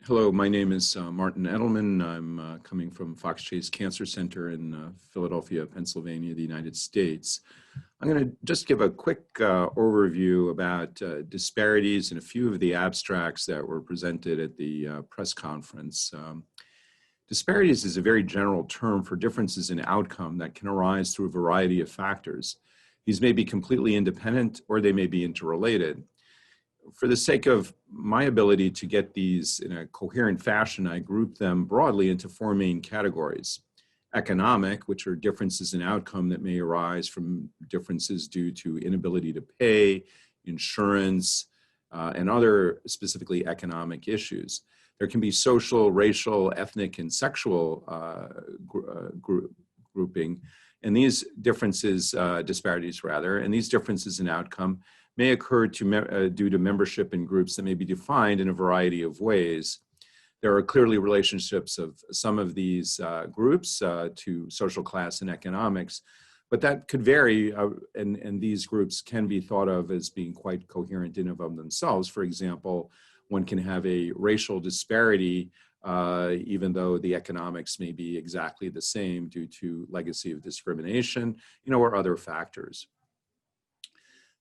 Hello, my name is Martin Edelman. I'm coming from Fox Chase Cancer Center in Philadelphia, Pennsylvania, the United States. I'm going to just give a quick overview about disparities in a few of the abstracts that were presented at the press conference. Disparities is a very general term for differences in outcome that can arise through a variety of factors. These may be completely independent or they may be interrelated. For the sake of my ability to get these in a coherent fashion, I group them broadly into four main categories. Economic, which are differences in outcome that may arise from differences due to inability to pay, insurance, and other specifically economic issues. There can be social, racial, ethnic, and sexual grouping, and these differences, disparities rather, and these differences in outcome may occur due to membership in groups that may be defined in a variety of ways. There are clearly relationships of some of these groups to social class and economics, but that could vary, and these groups can be thought of as being quite coherent in and of themselves. For example, one can have a racial disparity even though the economics may be exactly the same due to legacy of discrimination, or other factors.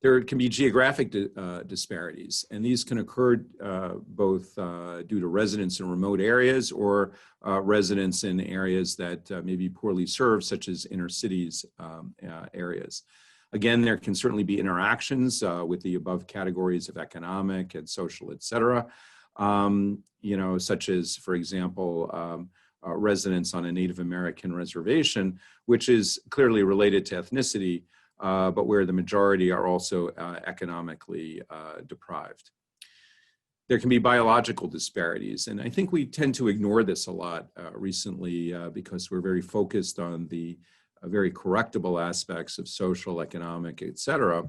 There can be geographic disparities, and these can occur both due to residents in remote areas or residents in areas that may be poorly served, such as inner cities areas. Again, there can certainly be interactions with the above categories of economic and social, et cetera, such as, for example, residents on a Native American reservation, which is clearly related to ethnicity, but where the majority are also economically deprived. There can be biological disparities, and I think we tend to ignore this a lot recently because we're very focused on the very correctable aspects of social, economic, et cetera.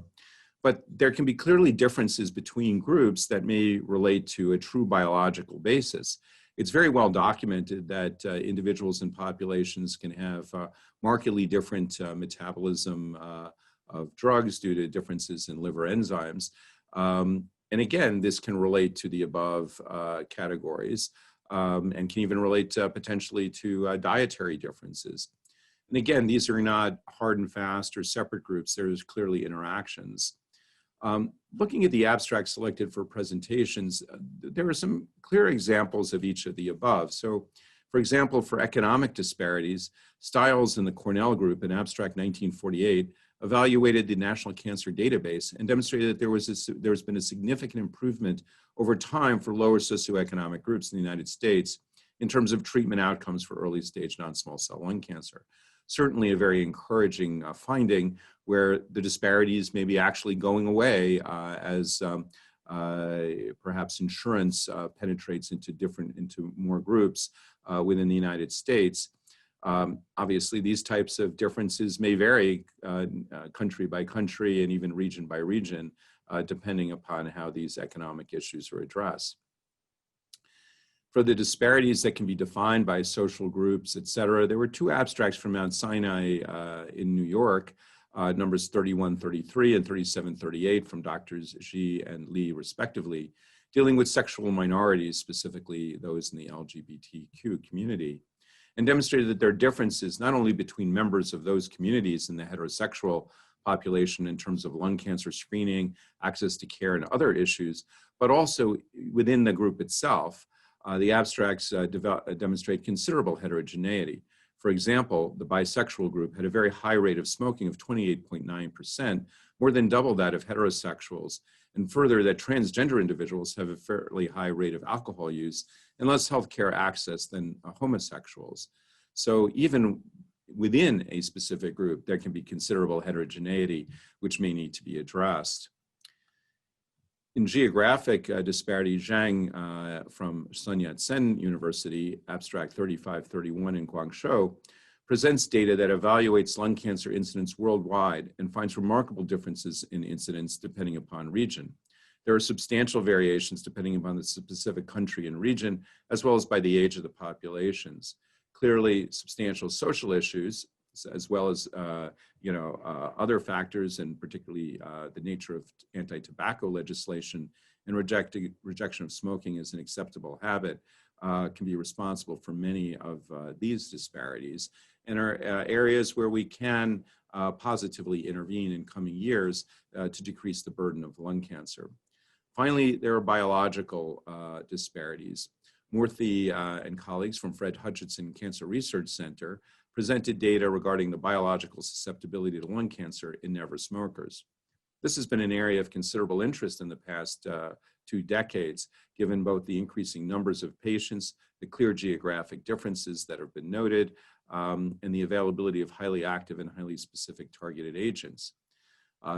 But there can be clearly differences between groups that may relate to a true biological basis. It's very well documented that individuals and populations can have markedly different metabolism of drugs due to differences in liver enzymes. And again, this can relate to the above categories and can even relate potentially to dietary differences. And again, these are not hard and fast or separate groups. There's clearly interactions. Looking at the abstract selected for presentations, there are some clear examples of each of the above. So, for example, for economic disparities, Stiles and the Cornell group in abstract 1948 evaluated the National Cancer Database and demonstrated that there's been a significant improvement over time for lower socioeconomic groups in the United States in terms of treatment outcomes for early stage non-small cell lung cancer. Certainly a very encouraging finding where the disparities may be actually going away as perhaps insurance penetrates into more groups within the United States. Obviously, these types of differences may vary country by country and even region by region, depending upon how these economic issues are addressed. For the disparities that can be defined by social groups, et cetera, there were two abstracts from Mount Sinai in New York, numbers 3133 and 3738 from Drs. Xi and Li, respectively, dealing with sexual minorities, specifically those in the LGBTQ community, and demonstrated that there are differences not only between members of those communities and the heterosexual population in terms of lung cancer screening, access to care, and other issues, but also within the group itself. The abstracts demonstrate considerable heterogeneity. For example, the bisexual group had a very high rate of smoking of 28.9%, more than double that of heterosexuals, and further that transgender individuals have a fairly high rate of alcohol use and less healthcare access than homosexuals. So even within a specific group, there can be considerable heterogeneity, which may need to be addressed. In geographic disparity, Zhang from Sun Yat-sen University, abstract 3531 in Guangzhou, presents data that evaluates lung cancer incidence worldwide and finds remarkable differences in incidence depending upon region. There are substantial variations depending upon the specific country and region, as well as by the age of the populations. Clearly, substantial social issues, as well as other factors, and particularly the nature of anti-tobacco legislation and rejection of smoking as an acceptable habit, can be responsible for many of these disparities, and are areas where we can positively intervene in coming years to decrease the burden of lung cancer. Finally, there are biological disparities. Murthy and colleagues from Fred Hutchinson Cancer Research Center presented data regarding the biological susceptibility to lung cancer in never smokers. This has been an area of considerable interest in the past 2 decades, given both the increasing numbers of patients, the clear geographic differences that have been noted, and the availability of highly active and highly specific targeted agents.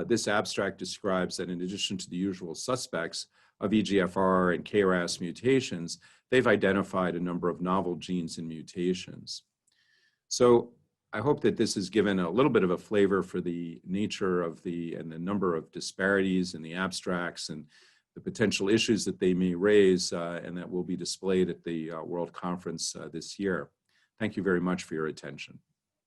This abstract describes that in addition to the usual suspects of EGFR and KRAS mutations, they've identified a number of novel genes and mutations. So I hope that this has given a little bit of a flavor for the nature of and the number of disparities in the abstracts and the potential issues that they may raise and that will be displayed at the World Conference this year. Thank you very much for your attention.